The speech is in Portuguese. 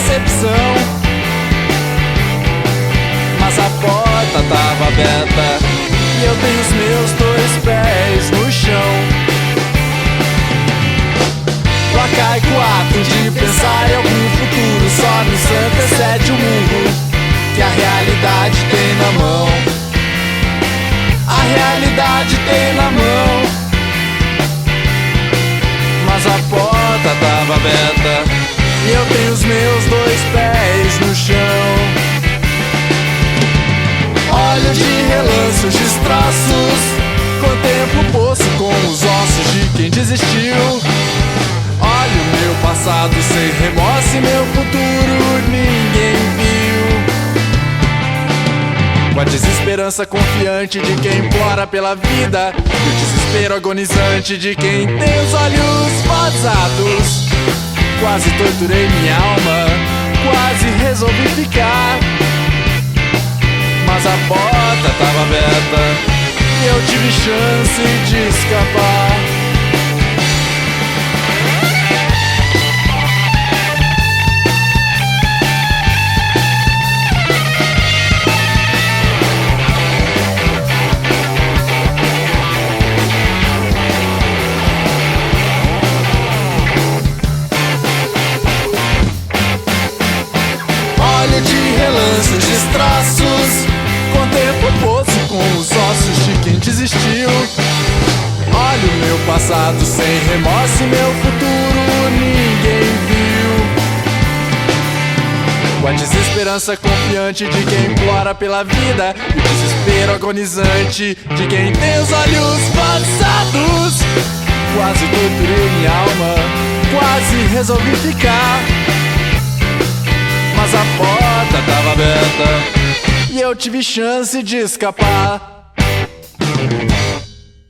decepção. Mas a porta tava aberta e eu tenho os meus 2 pés no chão. Placar 4 de pensar em algum futuro, só nos antecede o murro que a realidade tem na mão. A realidade tem na mão. Mas a porta tava aberta e eu tenho os meus 2 pés no chão. Olho de relance os destroços, contemplo o poço com os ossos de quem desistiu. Olho meu passado sem remorso e meu futuro ninguém viu. Com a desesperança confiante de quem implora pela vida e o desespero agonizante de quem tem os olhos vazados. Quase torturei minha alma, quase resolvi ficar. Mas a porta tava aberta e eu tive chance de escapar. Olho de relance os destroços, contemplo o poço com os ossos de quem desistiu. Olho meu passado sem remorso e meu futuro ninguém viu. Com a desesperança confiante de quem implora pela vida e o desespero agonizante de quem tem os olhos vazados. Quase torturei minha alma, quase resolvi ficar. Mas a porta tava aberta e eu tive chance de escapar.